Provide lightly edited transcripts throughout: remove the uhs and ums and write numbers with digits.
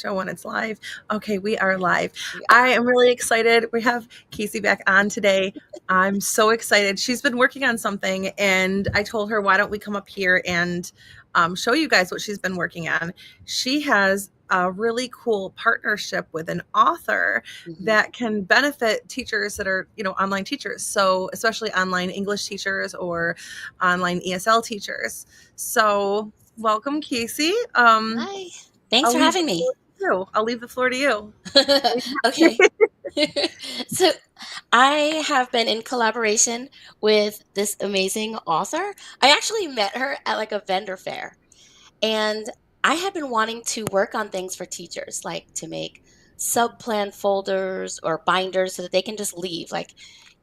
Show when it's live. Okay, we are live. Yeah. I am really excited. We have Casey back on today. I'm so excited. She's been working on something, and I told her, why don't we come up here and show you guys what she's been working on. She has a really cool partnership with an author that can benefit teachers that are, online teachers. So especially online English teachers or online ESL teachers. So welcome, Casey. Hi. Thanks I'll for leave having the me. floor to you. I'll leave the floor to you. Okay. So I have been in collaboration with this amazing author. I actually met her at like a vendor fair, and I had been wanting to work on things for teachers, like to make sub-plan folders or binders so that they can just leave. Like,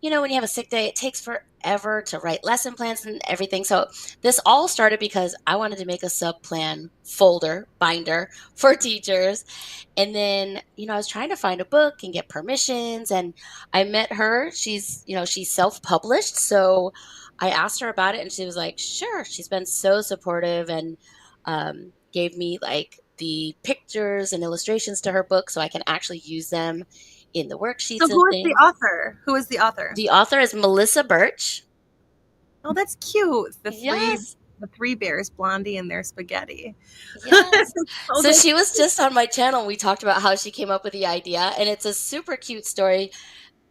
when you have a sick day, it takes forever to write lesson plans and everything. So this all started because I wanted to make a sub-plan folder binder for teachers. And then, I was trying to find a book and get permissions, and I met her. She's self-published. So I asked her about it, and she was like, sure. She's been so supportive and gave me like the pictures and illustrations to her book so I can actually use them in the So worksheets and who is the things. author? Who is the author? The author is Melissa Birch. Oh, that's cute. Yes. The three bears, Blondie and their spaghetti. Yes. Oh, So that's she was just on my channel. We talked about how she came up with the idea, and it's a super cute story.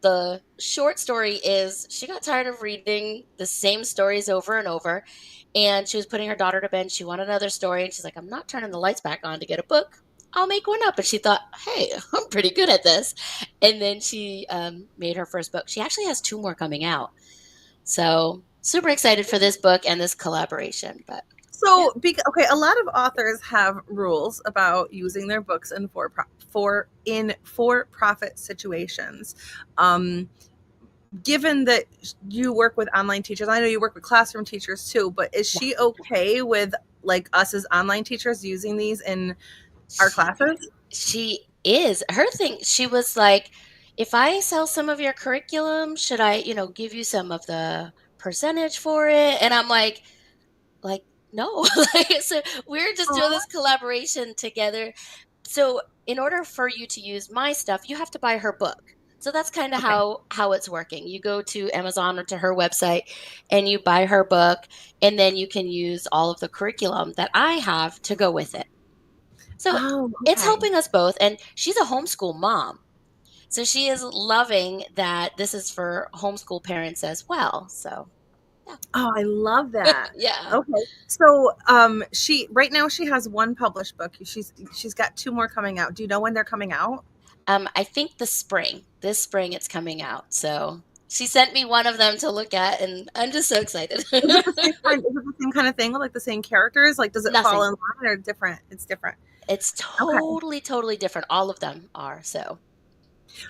The short story is she got tired of reading the same stories over and over, and she was putting her daughter to bed. She wanted another story, and she's like, I'm not turning the lights back on to get a book. I'll make one up. And she thought, hey, I'm pretty good at this. And then she made her first book. She actually has two more coming out. So super excited for this book and this collaboration. But yeah. okay. A lot of authors have rules about using their books in for-profit situations. Given that you work with online teachers, I know you work with classroom teachers too, but is she okay with like us as online teachers using these in our classes? She is. Her thing, she was like, if I sell some of your curriculum, should I, give you some of the percentage for it? And I'm like, no. Like, so we're just doing this collaboration together. So in order for you to use my stuff, you have to buy her book. So that's kind of Okay. how it's working. You go to Amazon or to her website and you buy her book, and then you can use all of the curriculum that I have to go with it. So Oh, it's okay. helping us both. And she's a homeschool mom. So she is loving that this is for homeschool parents as well. So, Oh, I love yeah. that. Yeah. Okay. So, she right now she has one published book. She's got two more coming out. Do you know when they're coming out? I think this spring it's coming out. So she sent me one of them to look at, and I'm just so excited. Is it the same kind? Is it the same kind of thing with like the same characters? Like, does it fall Nothing. in line or different? It's different. It's Okay. totally, totally different. All of them are. So,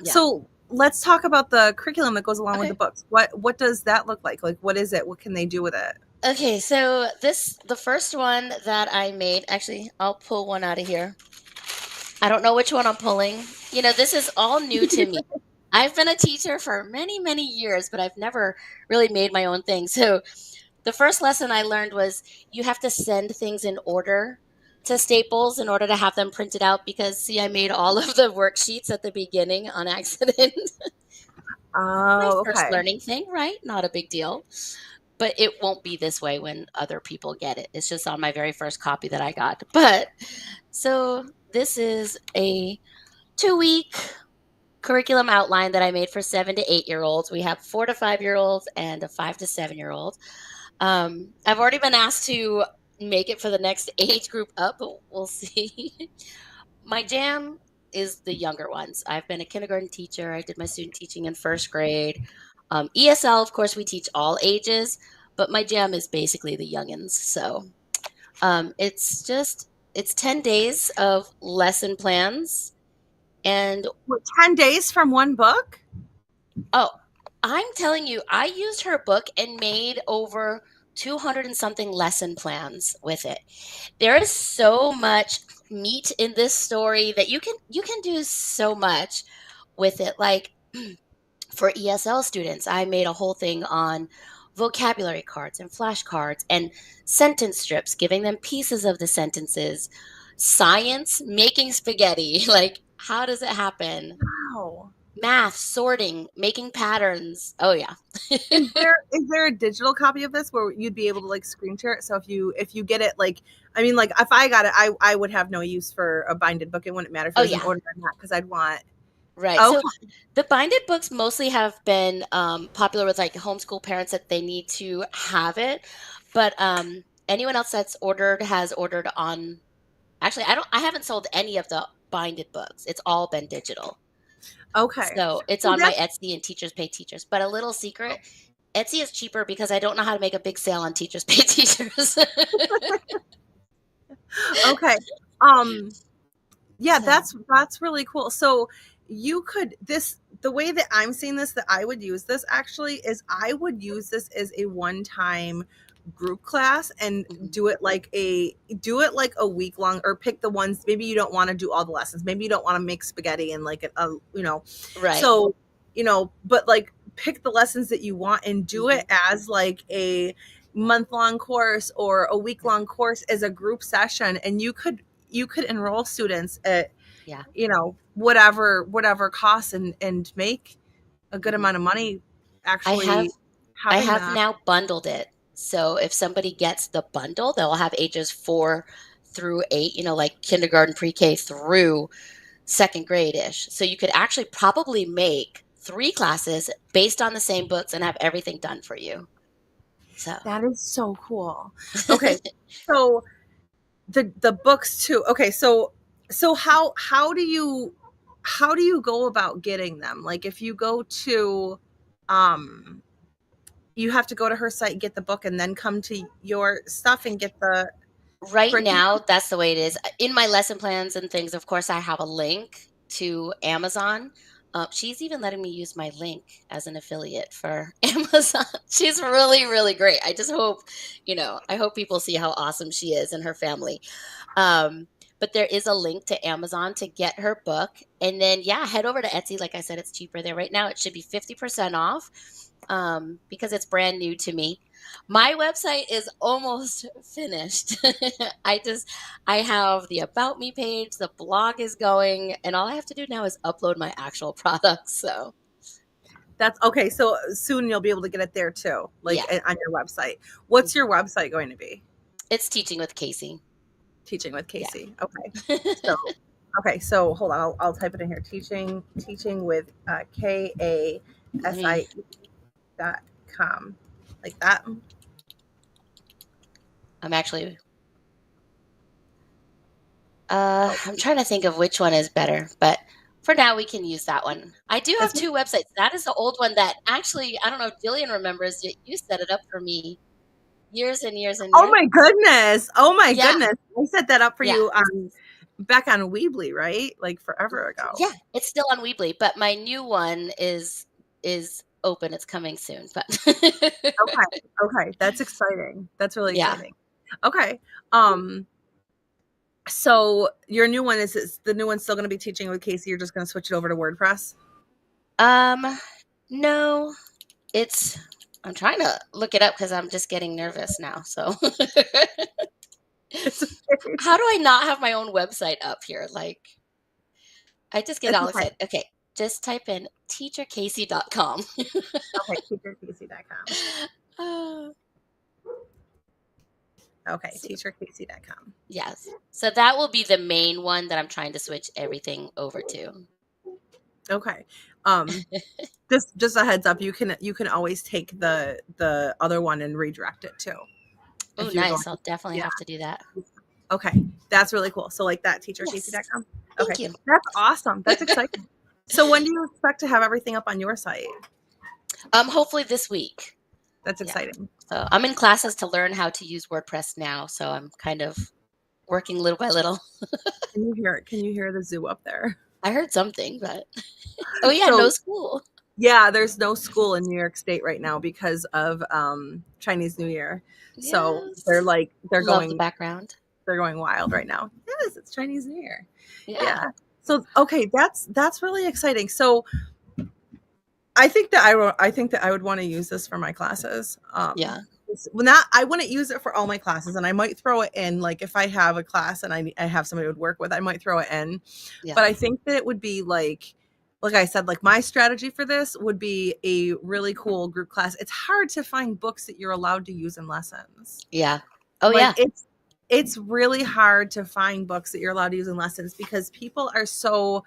yeah. So let's talk about the curriculum that goes along with the Okay. books. What does that look like? Like, what is it? What can they do with it? Okay. So, the first one that I made, actually, I'll pull one out of here. I don't know which one I'm pulling. This is all new to me. I've been a teacher for many, many years, but I've never really made my own thing. So the first lesson I learned was you have to send things in order to Staples in order to have them printed out because, see, I made all of the worksheets at the beginning on accident. My Oh, first okay. learning thing, right? Not a big deal. But it won't be this way when other people get it. It's just on my very first copy that I got. But so this is a 2-week curriculum outline that I made for 7 to 8 year olds. We have 4 to 5 year olds and a 5 to 7 year old. I've already been asked to make it for the next age group up, but we'll see. My jam is the younger ones. I've been a kindergarten teacher. I did my student teaching in first grade. ESL, of course, we teach all ages, but my jam is basically the youngins. So it's 10 days of lesson plans. And What, 10 days from one book? oh, I'm telling you, I used her book and made over 200 and something lesson plans with it. There is so much meat in this story that you can do so much with it. Like for ESL students, I made a whole thing on vocabulary cards and flashcards and sentence strips, giving them pieces of the sentences, Science, making spaghetti. Like, how does it happen? Wow. Math, sorting, making patterns. Oh yeah. Is there a digital copy of this where you'd be able to like screen share it? So if you get it, like, I mean, like if I got it, I would have no use for a binded book. It wouldn't matter if it Oh was an yeah. order or not because I'd want. Right. Okay. So the binded books mostly have been popular with like homeschool parents that they need to have it. But anyone else that's ordered has ordered on. Actually, I haven't sold any of the binded books. It's all been digital. Okay. So it's So on my that's Etsy and Teachers Pay Teachers. But a little secret, Etsy is cheaper because I don't know how to make a big sale on Teachers Pay Teachers. okay. Yeah, So, that's really cool. So you could this the way that I'm seeing this that I would use this actually is I would use this as a one-time group class and mhm, do it like a week long, or pick the ones maybe you don't want to do all the lessons. Maybe you don't want to make spaghetti and like right. so but like pick the lessons that you want and do Mhm, it as like a month-long course or a week-long course as a group session, and you could enroll students at yeah. whatever costs and make a good Mhm. amount of money I have actually I having have that. now bundled it. So if somebody gets the bundle, they'll have ages 4 through 8, like kindergarten, pre-K through second grade-ish. So you could actually probably make 3 classes based on the same books and have everything done for you. So, That is so cool. Okay, so the books too. Okay, so how do you go about getting them? Like if you go to um you have to go to her site and get the book and then come to your stuff and get the right printed. now, that's the way it is. In my lesson plans and things, of course, I have a link to Amazon. She's even letting me use my link as an affiliate for Amazon. She's really, really great. I just hope, I hope people see how awesome she is and her family. Um, but there is a link to Amazon to get her book. And then, yeah, head over to Etsy. Like I said, it's cheaper there right now. It should be 50% off because it's brand new to me. My website is almost finished. I just, I have the About Me page, the blog is going, and all I have to do now is upload my actual products. So, That's okay. So soon you'll be able to get it there too, like yeah. on your website. What's Mhm. your website going to be? It's Teaching with Casey. Teaching with Yeah. Casey. So so hold on. I'll type it in here. Teaching with Let me, KASI.com, like that. I'm actually Oh, I'm trying to think of which one is better, but for now we can use that one. I do have that's two websites. That is the old one that actually I don't know if Jillian remembers. You set it up for me years and years and oh years. my goodness. Oh my Yeah, goodness. I set that up for yeah, you back on Weebly, right? Like forever ago. yeah. It's still on Weebly, but my new one is open. It's coming soon, but Okay. Okay. That's exciting. That's really yeah. exciting. Okay. Um So your new one is the new one's still going to be Teaching with Casey? You're just going to switch it over to WordPress? Um, no, it's. I'm trying to look it up because I'm just getting nervous now. So. It's okay. How do I not have my own website up here? Like, I just get It's all okay. excited. Okay, just type in teachercasey.com. Okay, teachercasey.com. uh, Okay, so, teachercasey.com. yes. So that will be the main one that I'm trying to switch everything over to. Okay. Um just a heads up, you can always take the other one and redirect it too. Oh, If you're going nice. I'll definitely yeah. have to do that. Okay. That's really cool. So like that Yes. teachercasey.com. Okay. Thank you. That's awesome. That's exciting. So when do you expect to have everything up on your site? Hopefully this week. That's Yeah. exciting. So I'm in classes to learn how to use WordPress now. So I'm kind of working little by little. Can you hear it? Can you hear the zoo up there? I heard something, but oh yeah, no So school. yeah, there's no school in New York State right now because of Chinese New Year. So Yes. they're Love the going background. they're going wild right now. Yes, it's Chinese New Year. Yeah. Yeah. So okay, that's really exciting. So I think that I would want to use this for my classes. Yeah. Well, not, I wouldn't use it for all my classes, and I might throw it in, like if I have a class and I have somebody I would work with, I might throw it in. Yeah. But I think that it would be like I said, like my strategy for this would be a really cool group class. It's hard to find books that you're allowed to use in lessons. Yeah. Oh, Like yeah. it's really hard to find books that you're allowed to use in lessons because people are so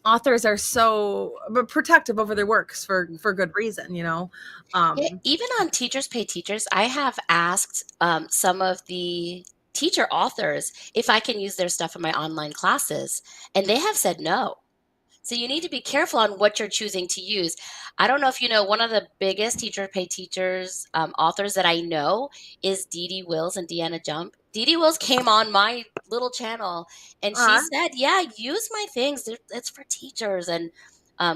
authors are so protective over their works for good reason, you know. Yeah, um even on Teachers Pay Teachers, I have asked some of the teacher authors if I can use their stuff in my online classes, and they have said no. So you need to be careful on what you're choosing to use. I don't know if you know, one of the biggest Teacher Pay Teachers authors that I know is Dee Dee Wills and Deanna Jump. Dee Dee Wills came on my little channel and she uh, said, yeah, use my things. It's for teachers. And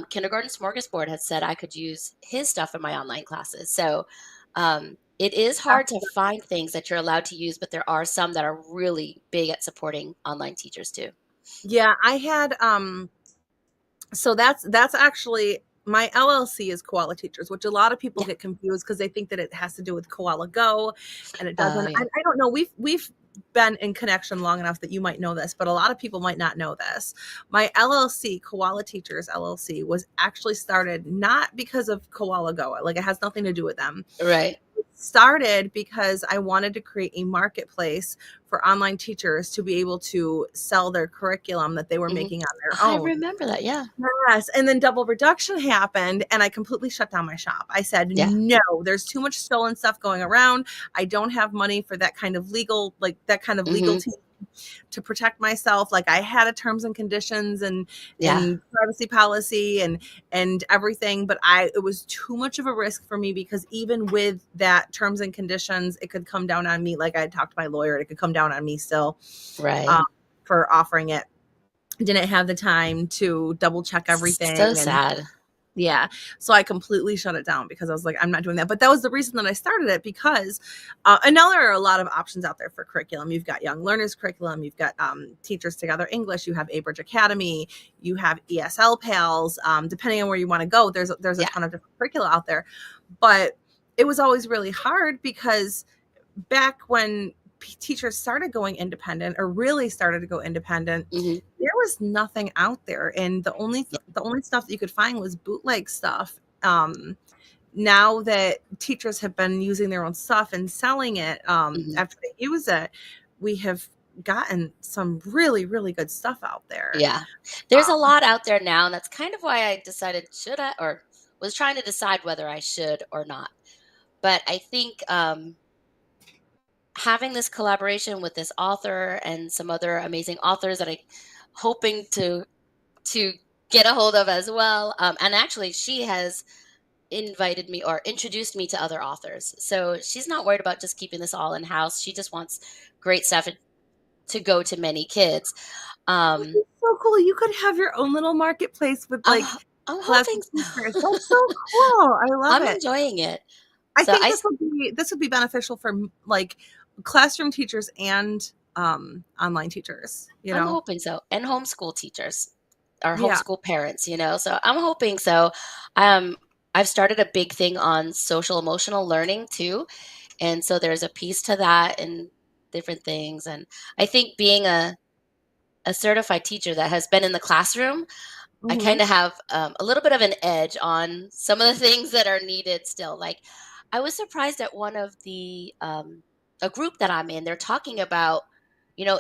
Kindergarten Smorgasbord had said I could use his stuff in my online classes. So it is hard to find things that you're allowed to use, but there are some that are really big at supporting online teachers too. yeah, I had so that's actually my LLC is Koala Teachers, which a lot of people Yeah. get confused because they think that it has to do with Koala Go, and it Oh, doesn't. yeah. I don't know. We've been in connection long enough that you might know this, but a lot of people might not know this. My LLC, Koala Teachers LLC, was actually started not because of Koala Go. Like it has nothing to do with them. Right. Started because I wanted to create a marketplace for online teachers to be able to sell their curriculum that they were Hmm. making on their I own. remember that. Yeah. Yes, and then double reduction happened and I completely shut down my shop. I said, Yeah. "No, there's too much stolen stuff going around. I don't have money for that kind of legal, like that kind of legal Hmm. team to protect myself." Like I had a terms and conditions Yeah. and privacy policy and everything, but it was too much of a risk for me because even with that terms and conditions, it could come down on me. Like I had talked to my lawyer, it could come down on me still Right. for offering it. Didn't have the time to double check So everything. And sad. yeah, so I completely shut it down because I was like, I'm not doing that. But that was the reason that I started it because, and now there are a lot of options out there for curriculum. You've got Young Learners Curriculum, you've got Teachers Together English, you have Birch Academy, you have ESL Pals. Depending on where you want to go, there's a Yeah. ton of different curricula out there. But it was always really hard because back when teachers started going independent or really started to go independent, Hmm. there was nothing out there, and Yeah. the only stuff that you could find was bootleg stuff. Now that teachers have been using their own stuff and selling it Hmm. after they use it, we have gotten some really really good stuff out there. Yeah. There's a um, lot out there now, and that's kind of why I decided should I, or was trying to decide whether I should or not. But I think having this collaboration with this author and some other amazing authors that I hoping to get a hold of as well. And actually, she has invited me or introduced me to other authors. So she's not worried about just keeping this all in house. She just wants great stuff to go to many kids. which Um, is so cool. You could have your own little marketplace with I'm, like I'm hoping classic teachers. so. That's so cool. I love I'm it. enjoying it. I So think this would be beneficial for like classroom teachers and online teachers, you I'm know. hoping so. And homeschool teachers or Yeah. homeschool parents, so I'm hoping so. Um, I've started a big thing on social emotional learning too. And so there's a piece to that and different things. And I think being a certified teacher that has been in the classroom, I Hmm. kind of have a little bit of an edge on some of the things that are needed still. Like, I was surprised at one of the a group that I'm in. They're talking about,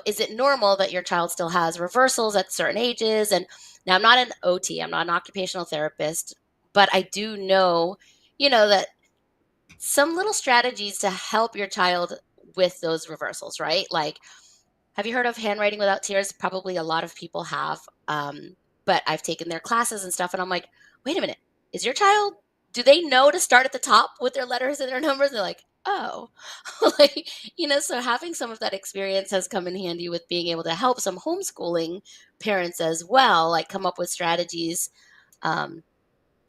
is it normal that your child still has reversals at certain ages? And now I'm not an OT, I'm not an occupational therapist, but I do know, that some little strategies to help your child with those reversals, right? Like, have you heard of handwriting without tears? Probably a lot of people have. But I've taken their classes and stuff, and I'm like, wait a minute, is your child? Do they know to start at the top with their letters and their numbers? They're like, oh, like, So having some of that experience has come in handy with being able to help some homeschooling parents as well, like come up with strategies. Um,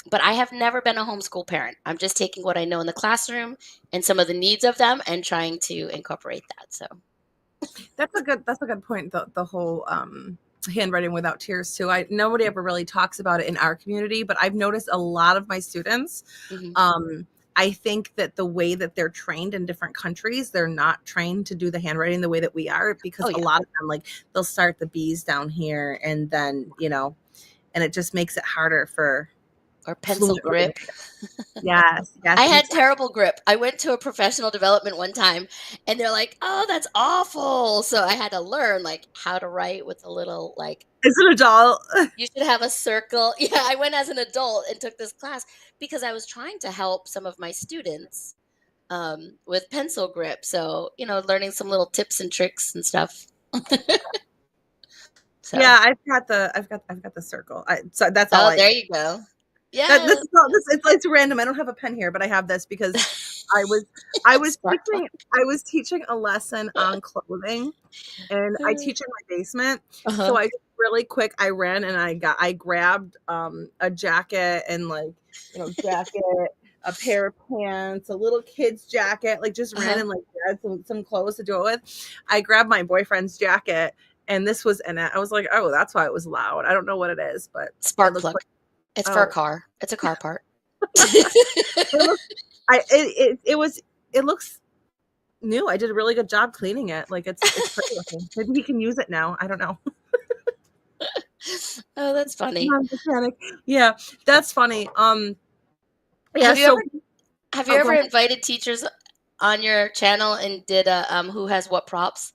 but I have never been a homeschool parent. I'm just taking what I know in the classroom and some of the needs of them and trying to incorporate that. So, That's a good point. The whole handwriting without tears too. Nobody ever really talks about it in our community, but I've noticed a lot of my students mhm. um I think that the way that they're trained in different countries, they're not trained to do the handwriting the way that we are, because Oh a yeah. lot of them, like, they'll start the B's down here and then, and it just makes it harder for Or pencil fluent writing. grip. Yes, I yes, it had makes it. terrible grip. I went to a professional development one time and they're like, "Oh, that's awful." So I had to learn like how to write with a little like As an adult, you should have a circle. Yeah, I went as an adult and took this class because I was trying to help some of my students with pencil grip. So, learning some little tips and tricks and stuff. So, yeah, I've got the circle. So that's all oh, I. there you go. This Yes. is all this. It's random. I don't have a pen here, but I have this because I was I was Spark plug. teaching a lesson on clothing, and I teach in my basement. So Uh-huh. I just really quick, I ran and I grabbed a jacket and, like, jacket, a pair of pants, a little kid's jacket, like, just ran Uh-huh. and, like, grabbed some clothes to do it with. I grabbed my boyfriend's jacket and this was in it. I was like, oh, that's why it was loud. I don't know what it is, but it Spark looks plug. like, It's for a oh, car. It's a car part. it looks, it looks new. I did a really good job cleaning it. Like, it's pretty looking. Maybe he can use it now. I don't know. Oh, that's funny. Non-mechanic. Yeah, that's funny. Yeah, Have you so ever have you oh, go ever ahead. invited teachers on your channel and did a who has what props?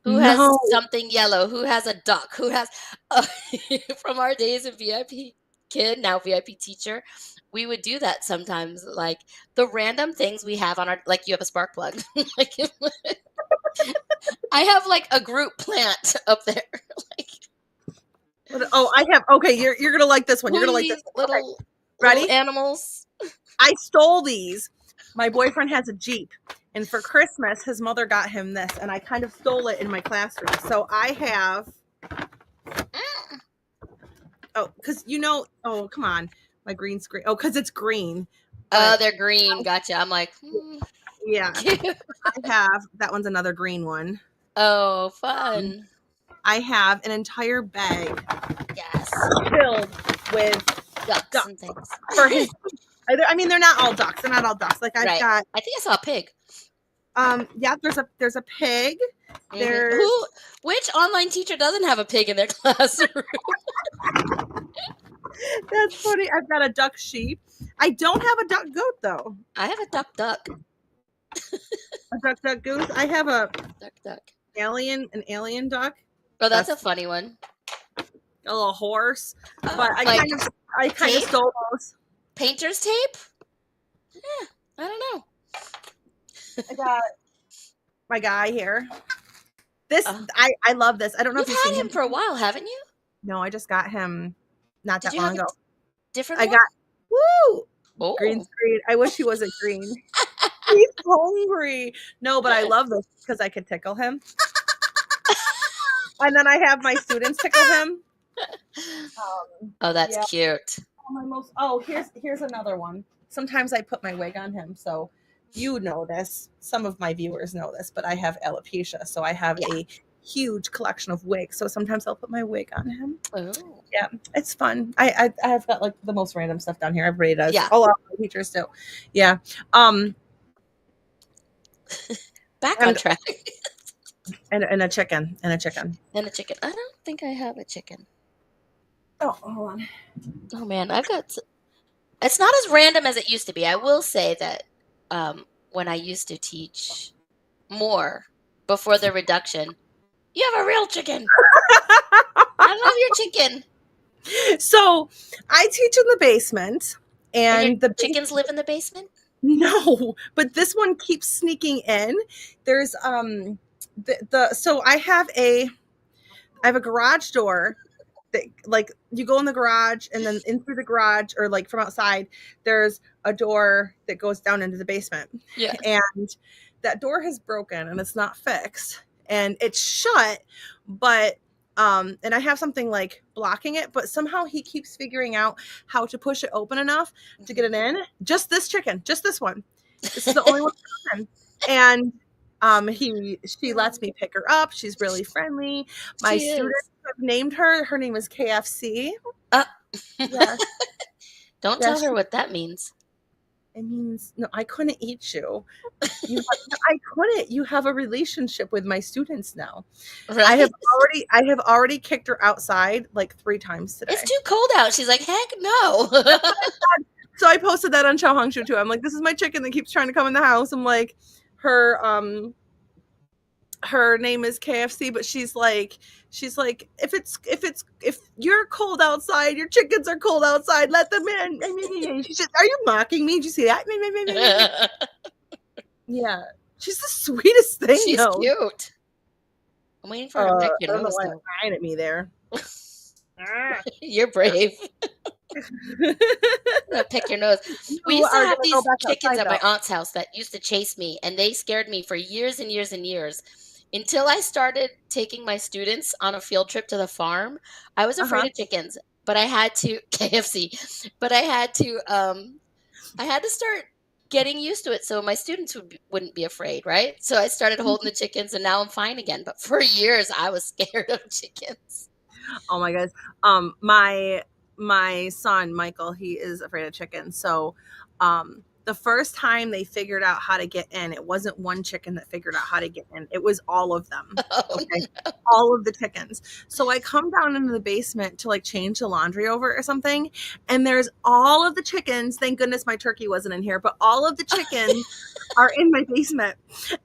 Who has No. something yellow? Who has a duck? Who has uh, from our days of VIP kid, now VIP teacher, we would do that sometimes. Like the random things we have on our like you have a spark plug. Like I have like a group plant up there. Like Oh, I have. Okay, you're gonna like this one. who You're are gonna like this these one. Okay, little ready? animals? I stole these. My boyfriend has a Jeep, and for Christmas, his mother got him this, and I kind of stole it in my classroom. So I have. Oh, because Oh, come on, my green screen. Oh, because it's green. Oh, But they're green. Gotcha. I'm like, yeah, cute. I have that one's another green one. Oh, Um, fun. I have an entire bag Yes. filled with Ducks ducks and things. for his. I mean, they're not all ducks. They're not all ducks. Like, I've Right. got. I think I saw a pig. Yeah. There's a pig. There's. Who? Which online teacher doesn't have a pig in their classroom? That's funny. I've got a duck sheep. I don't have a duck goat though. I have a duck. A duck goose. I have a Duck. an alien duck. Oh, that's a That's funny one. a little horse. But Like I kind of tape? stole those. Painter's tape? Yeah, I don't know. I got my guy here. This Uh, I love this. I don't know you've if you've had seen him him. for a while, haven't you? No, I just got him not Did that you long have ago. a different I one? got woo green Oh. screen. I wish he wasn't green. He's hungry. No, but I love this because I could tickle him. And then I have my students tickle him. Oh, that's Yeah. cute. Here's another one. Sometimes I put my wig on him, so you know this. Some of my viewers know this, but I have alopecia, so I have Yeah. a huge collection of wigs. So sometimes I'll put my wig on him. Oh. Yeah, it's fun. I've got like the most random stuff down here. Everybody does. Yeah. A lot of my teachers do. Yeah. Back on And track. and a chicken and a chicken. And a chicken. I don't think I have a chicken. Oh, hold on. Oh man, it's not as random as it used to be. I will say that when I used to teach more before the reduction, you have a real chicken. I love your chicken. So I teach in the basement, And your and the chickens live in the basement? no, but this one keeps sneaking in. There's so I have a garage door that, like, you go in the garage and then in through the garage, or like from outside there's a door that goes down into the basement. Yeah. And that door has broken and it's not fixed and it's shut, but and I have something like blocking it, but somehow he keeps figuring out how to push it open enough to get it in. Just this chicken, just this one. This is the only one. And she lets me pick her up. She's really friendly. My She students is. have named her. Her name is KFC. Uh, Yeah, don't yeah. tell her what that means. It means no, I couldn't eat you. I couldn't. You have a relationship with my students now. Right? I have already kicked her outside like 3 times It's today. too cold out. She's like, heck no. That's what I said. So I posted that on Xiaohongshu too. I'm like, this is my chicken that keeps trying to come in the house. I'm like, her her name is KFC, but she's like, if you're cold outside, your chickens are cold outside, let them in. She said, are you mocking me? Did you see that? Yeah. She's the sweetest thing She's though. cute. I'm waiting for her to pick I your don't know nose why though. they're crying at me there. You're brave. I'm gonna pick your nose. We You used to are have gonna go these back chickens outside at though. my aunt's house that used to chase me, and they scared me for years and years and years. Until I started taking my students on a field trip to the farm, I was afraid Uh-huh. of chickens, but I had to KFC, but I had to start getting used to it so my students wouldn't be afraid, right? So I started holding the chickens, and now I'm fine again. But for years, I was scared of chickens. Oh my goodness. My son Michael, he is afraid of chickens. So the first time they figured out how to get in, it wasn't one chicken that figured out how to get in. It was all of them. Oh, Okay. All of the chickens. So I come down into the basement to like change the laundry over or something, and there's all of the chickens. Thank goodness my turkey wasn't in here, but all of the chickens are in my basement.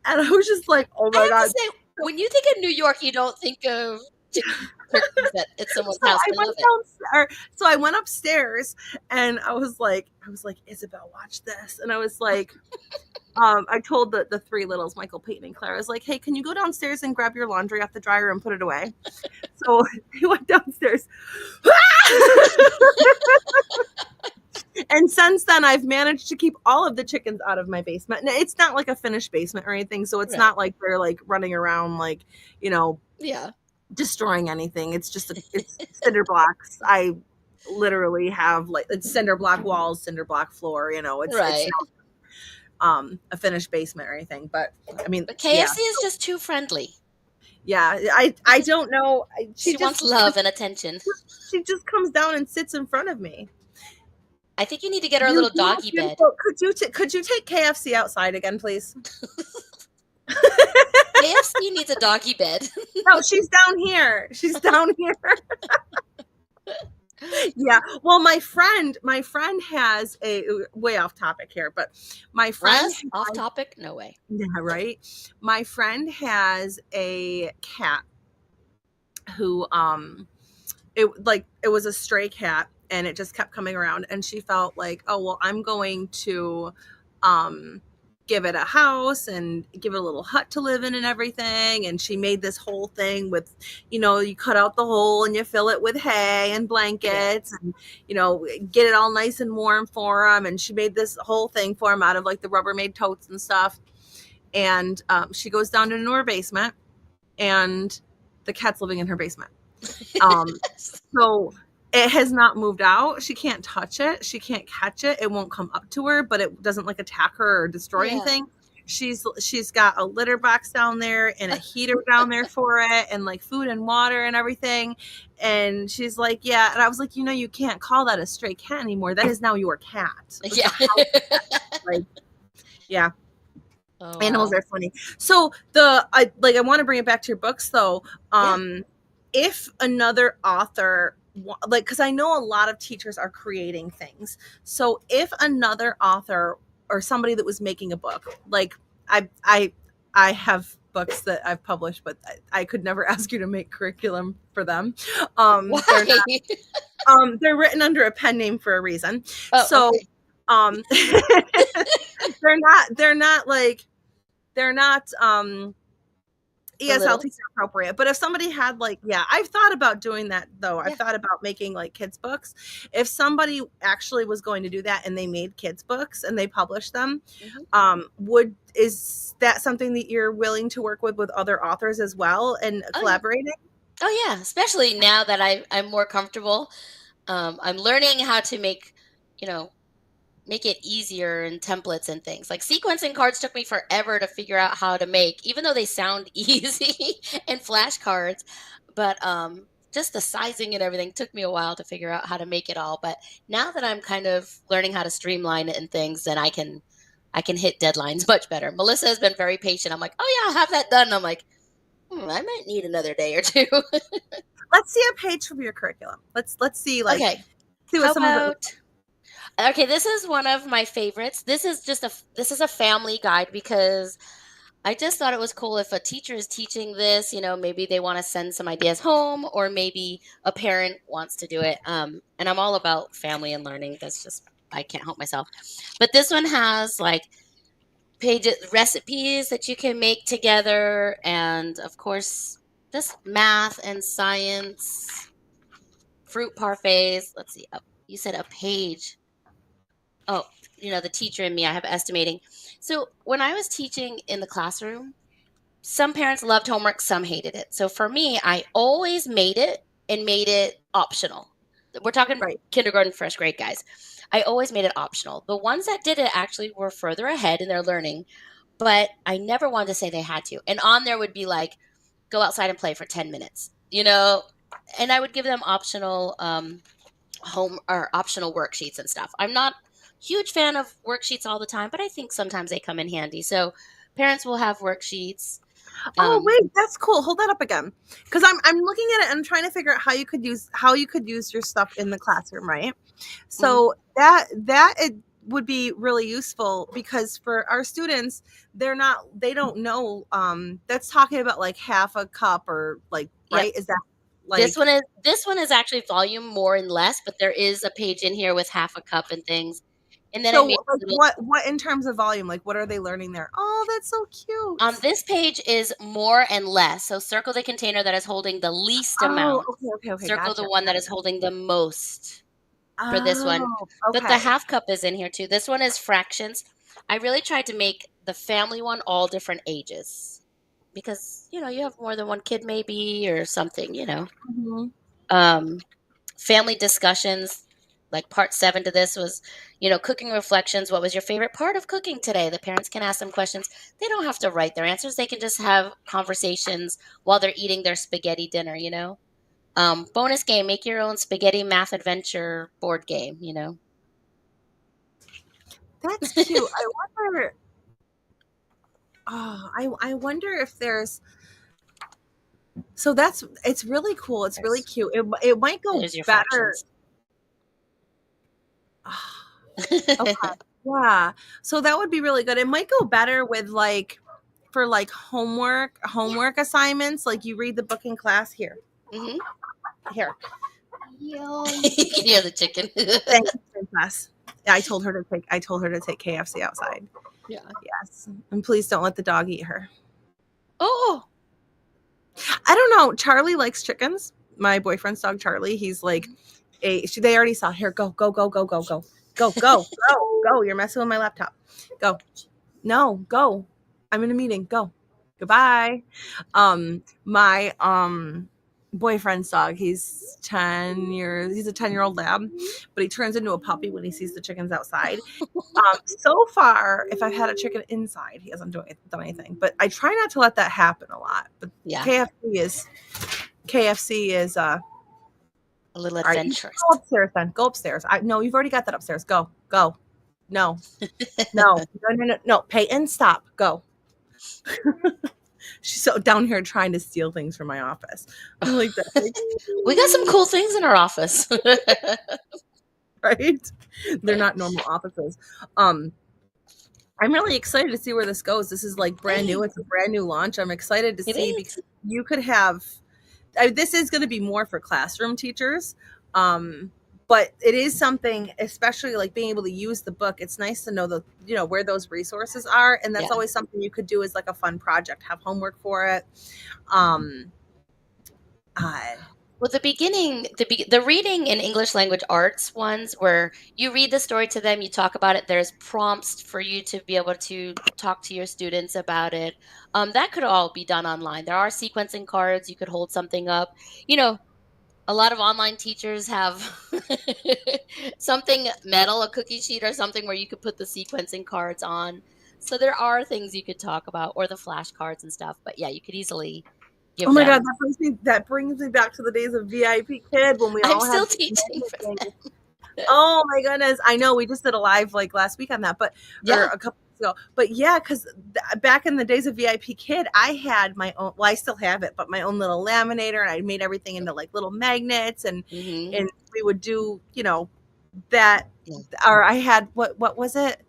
And I was just like, oh I my have to God. say, when you think of New York, you don't think of turkeys at someone's So house. I I went love it. so I went upstairs and I was like, Isabel, watch this. And I was like, I told the 3 littles, Michael, Peyton, and Claire, I was like, hey, can you go downstairs and grab your laundry off the dryer and put it away? So they went downstairs. And since then, I've managed to keep all of the chickens out of my basement. And it's not like a finished basement or anything. So it's Right. not like they're like running around like, you know, Yeah. destroying anything. It's just it's cinder blocks. I literally have like it's cinder block walls, cinder block floor. You know, it's Right. not a finished basement or anything. But I mean, But yeah, KFC is just too friendly. yeah. She I just don't know. she wants love and attention. She just comes down and sits in front of me. I think you need to get her a little doggy bed. Beautiful. Could you take KFC outside again, please? KFC needs a doggy bed. No, she's down here. She's down here. Yeah. Well, my friend has a way off topic here, but my friend Us? Off topic? No way. yeah, right. My friend has a cat who it was a stray cat and it just kept coming around and she felt like, oh well, I'm going to um give it a house and give it a little hut to live in and everything. And she made this whole thing with, you cut out the hole and you fill it with hay and Yeah. blankets and, get it all nice and warm for him. And she made this whole thing for him out of like the Rubbermaid totes and stuff. And she goes down into her basement and the cat's living in her basement. So it has not moved out. She can't touch it. She can't catch it. It won't come up to her, but it doesn't like attack her or destroy Yeah. anything. She's got a litter box down there and a heater down there for it and like food and water and everything. And she's like, yeah. And I was like, you can't call that a stray cat anymore. That is now your cat. It's a Yeah. house cat. Like, yeah. Oh, Animals wow. are funny. So I want to bring it back to your books though. Yeah. If another author like because I know a lot of teachers are creating things. So if another author or somebody that was making a book, like I have books that I've published, but I could never ask you to make curriculum for them. Why? They're written under a pen name for a reason. Oh, So okay. um they're not For ESL littles? teacher appropriate. But if somebody had like, yeah, I've thought about doing that though. I've Yeah. thought about making like kids books. If somebody actually was going to do that and they made kids books and they published them, Mhm. is that something that you're willing to work with other authors as well and Oh, yeah. collaborating? Oh, yeah, especially now that I'm more comfortable. I'm learning how to you know, make it easier in templates and things. Like sequencing cards took me forever to figure out how to make, even though they sound easy and flashcards. But just the sizing and everything took me a while to figure out how to make it all. But now that I'm kind of learning how to streamline it and things, then I can hit deadlines much better. Melissa has been very patient. I'm like, oh yeah, I'll have that done. And I'm like, I might need another day or two. Let's see a page from your curriculum. Let's see Okay. see what How some of it. about okay, this is one of my favorites. This is a family guide because I just thought it was cool if a teacher is teaching this, maybe they want to send some ideas home or maybe a parent wants to do it. And I'm all about family and learning. That's just I can't help myself. But this one has like pages recipes that you can make together and of course just math and science, fruit parfaits. Let's see. You said a page. Oh, the teacher in me, I have estimating. So when I was teaching in the classroom, some parents loved homework, some hated it. So for me, I always made it and made it optional. We're talking Right. kindergarten, first grade, guys. I always made it optional. The ones that did it actually were further ahead in their learning, but I never wanted to say they had to. And on there would be like, go outside and play for 10 minutes, and I would give them optional home or optional worksheets and stuff. I'm not a huge fan of worksheets all the time, but I think sometimes they come in handy. So parents will have worksheets. Oh Um, wait, that's cool. Hold that up again, because I'm looking at it and I'm trying to figure out how you could use your stuff in the classroom, right? mhm. So that it would be really useful because for our students, they don't know. That's talking about like half a cup or like Yep. right? Is that This like one is this one is actually volume more and less, but there is a page in here with half a cup and things. And then I so? made Like little what in terms of volume? Like what are they learning there? Oh, that's so on cute. this page is more and less. So circle the container that is holding the least Oh, amount. okay, Circle the gotcha. one that is holding the most for this one. Oh, But the okay. half cup is in here too. This one is fractions. I really tried to make the family one all different ages because, you have more than one kid maybe or something. Mhm. Um, family discussions, like part 7 to this was, cooking reflections. What was your favorite part of cooking today? The parents can ask them questions. They don't have to write their answers. They can just have conversations while they're eating their spaghetti dinner. Bonus game, make your own spaghetti math adventure board game. That's cute. I wonder. Oh, I wonder if there's. So it's really cool. It's really There's, cute. It might go there's your better. fractions. Okay. Yeah. So that would be really good. It might go better with like for like homework assignments. Like you read the book in class here. Hmm. Here. You can hear the chicken. Thanks, Princess. Yeah, I told her to take KFC outside. Yeah. Yes. And please don't let the dog eat her. Oh. I don't know. Charlie likes chickens. My boyfriend's dog Charlie. He's like they already saw here. Go, go, go, go, go, go. Go, go, go, go. You're messing with my laptop. Go. No, go. I'm in a meeting. Go. Goodbye. My boyfriend's dog, he's a 10-year-old lab, but he turns into a puppy when he sees the chickens outside. So far, if I've had a chicken inside, he hasn't done anything. But I try not to let that happen a lot. But Yeah. KFC is A little all right, you adventurous. go upstairs then. Go upstairs. No, you've already got that upstairs. Go. Go. No. No. No. Peyton, stop. Go. She's so down here trying to steal things from my office. I'm like that. Like, We got some cool things in our office. right? They're not normal offices. Um, I'm really excited to see where this goes. This is like brand new. It's a brand new launch. I'm excited to It see because is. you could have this is going to be more for classroom teachers. But it is something, especially like being able to use the book. It's nice to know where those resources are, and that's Yeah. always something you could do as like a fun project. Have homework for it. Um, uh, Well, the reading in English language arts ones where you read the story to them, you talk about it. There's prompts for you to be able to talk to your students about it. That could all be done online. There are sequencing cards. You could hold something up. A lot of online teachers have something metal, a cookie sheet or something where you could put the sequencing cards on. So there are things you could talk about or the flashcards and stuff. But yeah, you could easily Oh give my God, them. that brings me back to the days of VIP Kid when we I'm all had still those teaching magnet for things. them. Oh my goodness. I know we just did a live like last week on that, but or Yeah. a couple weeks ago. But yeah, because back in the days of VIP Kid, I had my own, well, I still have it, but my own little laminator, and I made everything into like little magnets, Hmm. and we would do, that. Yeah. Or I had, what was it?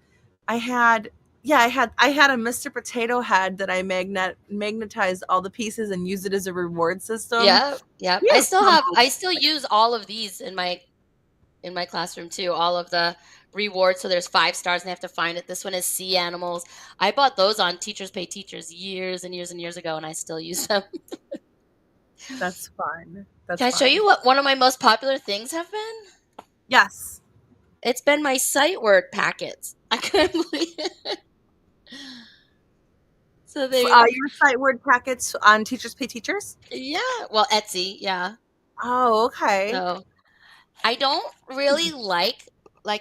I had, yeah, I had a Mr. Potato Head that I magnetized all the pieces and used it as a reward system. Yeah. Yeah. We have some I still use all of these in my classroom too. All of the rewards. So there's 5 stars and they have to find it. This one is sea animals. I bought those on Teachers Pay Teachers years and years and years ago, and I still use them. That's fun. That's Can I show fun. you what one of my most popular things have been? Yes. It's been my sight word packets. I couldn't believe it. So they, Your site word packets on Teachers Pay Teachers? yeah, well, Etsy, yeah. Oh, okay. So I don't really like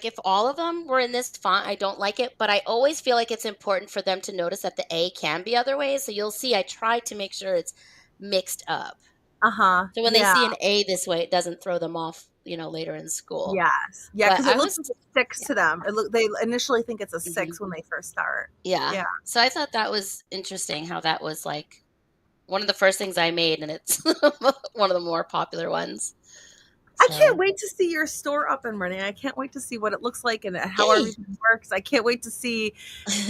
if all of them were in this font, I don't like it, but I always feel like it's important for them to notice that the A can be other ways. So you'll see I try to make sure it's mixed up. Uh-huh. So when they Yeah. see an A this way, it doesn't throw them off, later in school. Yes. Yeah, But because it I looks was, like a six yeah. to them. They initially think it's a Mhm. six when they first start. Yeah. Yeah. So I thought that was interesting how that was like one of the first things I made, and it's one of the more popular ones. I can't So, wait to see your store up and running. I can't wait to see what it looks like and how yay. everything works. I can't wait to see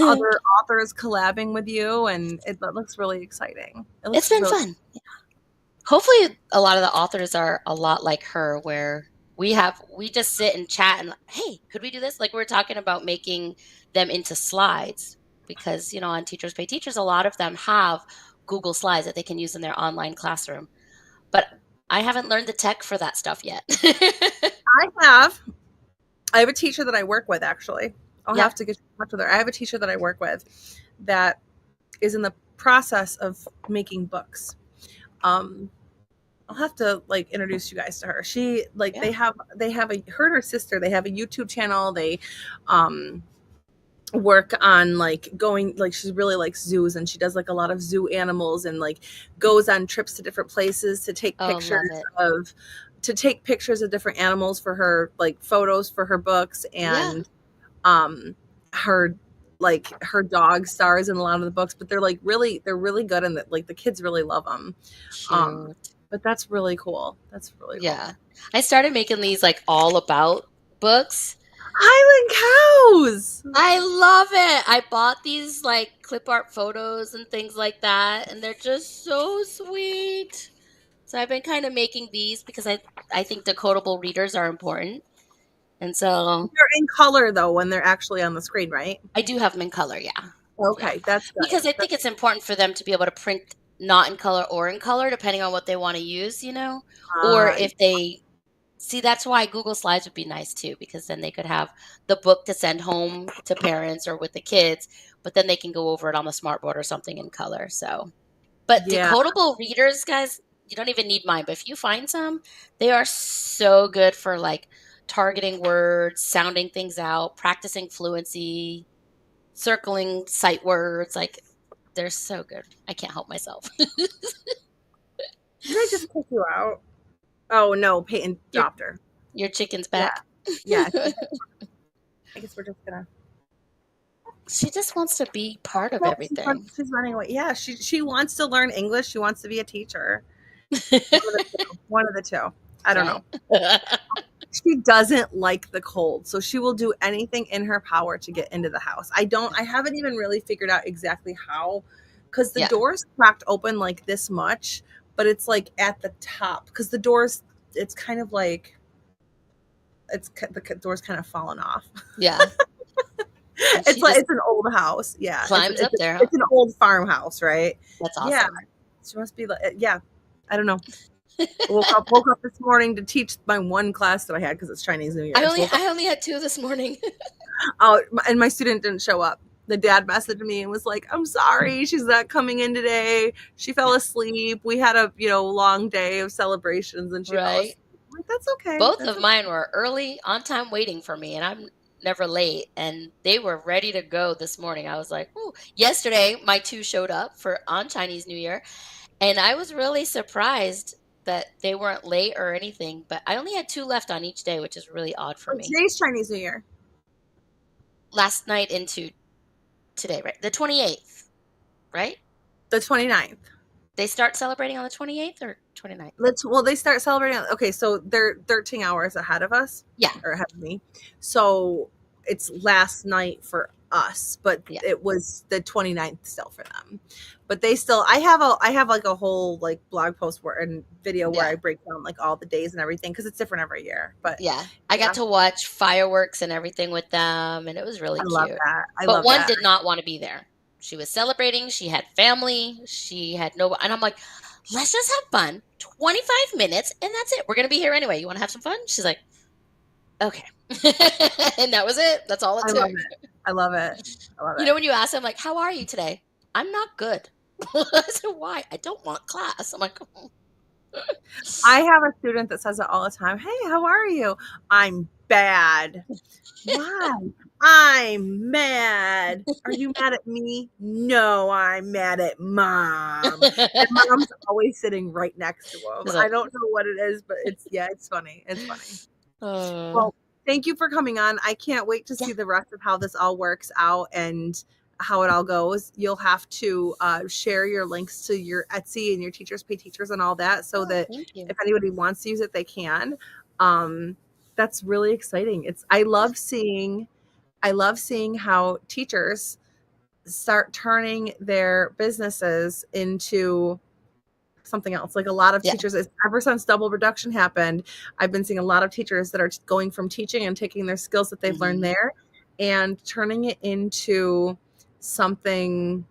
other authors collabing with you, and that looks really exciting. It It's looks been really. fun. Hopefully, a lot of the authors are a lot like her, where we just sit and chat and, hey, could we do this? Like we're talking about making them into slides because on Teachers Pay Teachers, a lot of them have Google Slides that they can use in their online classroom. But I haven't learned the tech for that stuff yet. I have. I have a teacher that I work with actually. I'll Yep. have to get in touch with her. I have a teacher that I work with that is in the process of making books. Um, I'll have to like introduce you guys to her. She like Yeah. they have a her and her sister, they have a YouTube channel. They um work on like going like she really likes zoos, and she does like a lot of zoo animals, and like goes on trips to different places Oh, love it. to take pictures of different animals for her like photos for her books, Yeah. and um her her dog stars in a lot of the books, but they're really good, and that like the kids really love them. um Cute. but that's really cool. That's really cool. Yeah. I started making these like all about books. Highland cows. I love it. I bought these like clip art photos and things like that, and they're just so sweet. So I've been kind of making these because I think decodable readers are important. And so They're in color though when they're actually on the screen, right? I do have them in color, yeah. Yeah. Okay, that's good. Because I think it's important for them to be able to print not in color or in color depending on what they want to use. Or uh, if they see, that's why Google Slides would be nice too, because then they could have the book to send home to parents or with the kids, but then they can go over it on the smartboard or something in color. So, but yeah. decodable readers, guys, you don't even need mine, but if you find some, they are so good for like targeting words, sounding things out, practicing fluency, circling sight words. Like, they're so good. I can't help myself. Did I just kick you out? Oh no, Peyton your dropped her. your chicken's Yeah. back. Yeah. I guess we're just gonna. She just wants to be part of No, everything. she's running away. Yeah, she wants to learn English. She wants to be a teacher. One of the two. One of the two. I don't Yeah. know. She doesn't like the cold, so she will do anything in her power to get into the house. I haven't even really figured out exactly how, because the Yeah. door's cracked open like this much, but it's like at the top because the door's it's kind of like the door's kind of fallen off. Yeah. And It's she like just it's an old house. Yeah, climbs up there, huh? it's an old farmhouse, right? That's Yeah, awesome. she must be like yeah. I don't know. Woke up this morning to teach my one class that I had because it's Chinese New Year. So I only had 2 this morning. oh, and my student didn't show up. The dad messaged me and was like, "I'm sorry, she's not coming in today. She fell asleep. We had a long day of celebrations, and she fell Right? asleep." I'm like, that's okay. Both That's of okay. mine were early, on time waiting for me, and I'm never late, and they were ready to go this morning. I was like, "Ooh." Yesterday, my 2 showed up for on Chinese New Year, And I was really surprised that they weren't late or anything, but I only had 2 left on each day, which is really odd for Oh, me. today's Chinese New Year. Last night into today, right? The 28th, right? The 29th. They start celebrating on the 28th or 29th? Well, they start celebrating. Okay, so they're 13 hours ahead of us, Yeah, or ahead of me. So it's last night for us, but yeah, it was the 29th still for them. But they still, I have like a whole like blog post where and video where yeah, I break down like all the days and everything because it's different every year. But yeah. I got yeah, to watch fireworks and everything with them, and it was really I love cute. that. I But love one that. did not want to be there. She was celebrating, she had family, she had no, and I'm like, let's just have fun. 25 minutes, and that's it. We're going to be here anyway. You want to have some fun? She's like, okay. And that was it. That's all it I love took. it. I love it. I love You know, when you ask them, like, how are you today? I'm not good. I said, why? I don't want class. I'm like, oh. I have a student that says it all the time. Hey, how are you? I'm bad. Why? I'm mad. Are you mad at me? No, I'm mad at mom. And mom's always sitting right next to him. She's I like, don't know what it is, but it's funny. It's funny. uh, Well, thank you for coming on. I can't wait to yeah. see the rest of how this all works out and how it all goes. You'll have to share your links to your Etsy and your Teachers Pay Teachers and all that so Oh, that thank you. if anybody wants to use it, they can. That's really exciting. Yeah. I love seeing how teachers start turning their businesses into something else. Like a lot of Yeah. teachers, ever since double reduction happened, I've been seeing a lot of teachers that are going from teaching and taking their skills that they've learned Hmm. there and turning it into something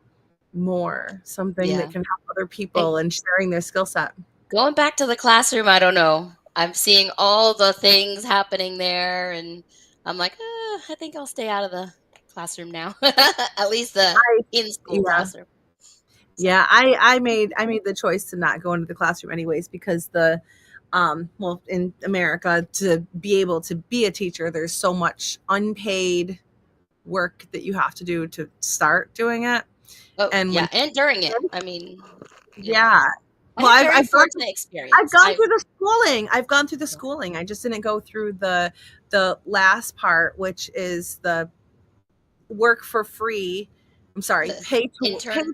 more, something that Yeah. can help other And people and sharing their skill set. going back to the classroom, I don't know. I'm seeing all the things happening there, and I'm like, I think I'll stay out of the classroom now. At least the I in-school yeah. classroom. So, Yeah, I made the choice to not go into the classroom anyways because well, in America to be able to be a teacher there's so much unpaid work that you have to do to start doing it. oh And when yeah, and during it, I mean, you know, yeah. I Well, had very I've gone through fortunate I've experience. gone I through the schooling. I've gone through the Yeah. schooling. I just didn't go through the last part, which is the work for free. I'm sorry, The pay intern.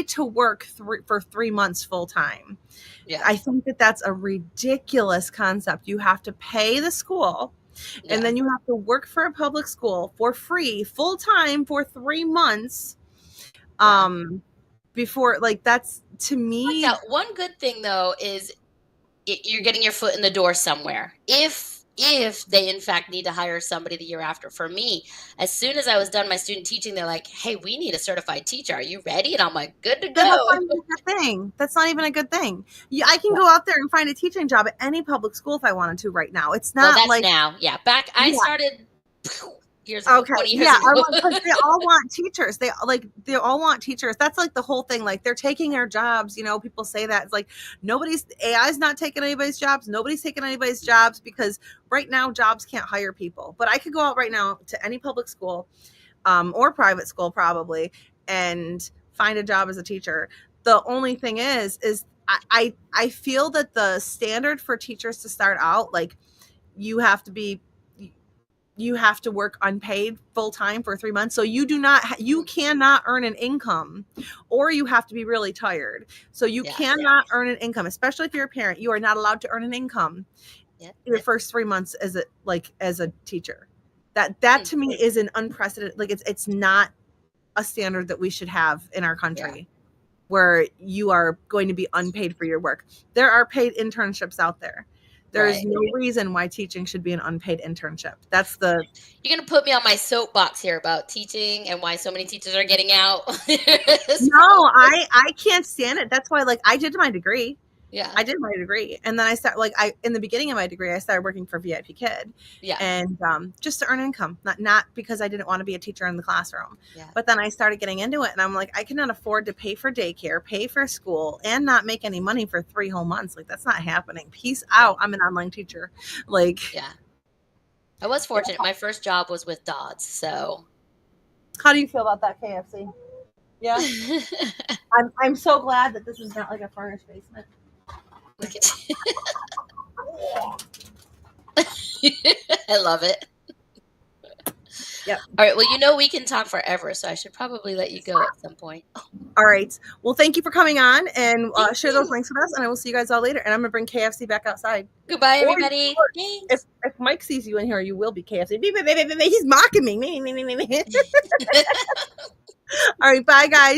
to work, for 3 months full time. Yeah, I think that that's a ridiculous concept. You have to pay the school and yeah. then you have to work for a public school for free, full time for 3 months. Yeah. Before like that's to Worked me, out. One good thing though is you're getting your foot in the door somewhere. If they in fact need to hire somebody the year after. For me, as soon as I was done my student teaching, they're like, "Hey, we need a certified teacher. Are you ready?" And I'm like, "Good to then that's go." not even a good thing. That's not even a good thing. Yeah, I can Yeah. go out there and find a teaching job at any public school if I wanted to right now. It's Well, not that's like now. Yeah, back I yeah, started years ago, okay, 20 years yeah, ago. I want because they all want teachers. They all want teachers. That's like the whole thing. Like they're taking our jobs. You know, people say that it's like nobody's AI's not taking anybody's jobs. Nobody's taking anybody's jobs because right now jobs can't hire people. But I could go out right now to any public school, or private school probably, and find a job as a teacher. The only thing is I feel that the standard for teachers to start out like you have to be you have to work unpaid full time for 3 months. So you cannot earn an income or you have to be really tired. So you Yeah. cannot earn an income, especially if you're a parent. You are not allowed to earn an income Yeah. your first 3 months as a teacher. That Mm, to me is an unprecedented, like it's not a standard that we should have in our yeah. country where you are going to be unpaid for your work. There are paid internships out there. There is Right. no reason why teaching should be an unpaid internship. That's the You're gonna put me on my soapbox here about teaching and why so many teachers are getting out. no, So, I can't stand it. That's why like I did my degree. yeah. I did my degree, and then I started like I in the beginning of my degree, I started working for VIP Kid, Yeah. and just to earn income, not because I didn't want to be a teacher in the classroom. Yeah. But then I started getting into it, and I'm like, I cannot afford to pay for daycare, pay for school, and not make any money for 3 whole months. Like that's not happening. Peace Yeah. out. I'm an online teacher. Like, Yeah. I was fortunate. My first job was with Dodds, so how do you feel about that KFC? Yeah. I'm so glad that this is not like a furnished basement. Look at I love it. Yep. All right. Well, you know we can talk forever, so I should probably let you go at some point. All right. Well, thank you for coming on and Thank share those you. links with us, and I will see you guys all later. And I'm gonna bring KFC back outside. Goodbye, Or everybody. if Thanks. Mike sees you in here, you will be KFC. He's mocking me. All right. Bye, guys.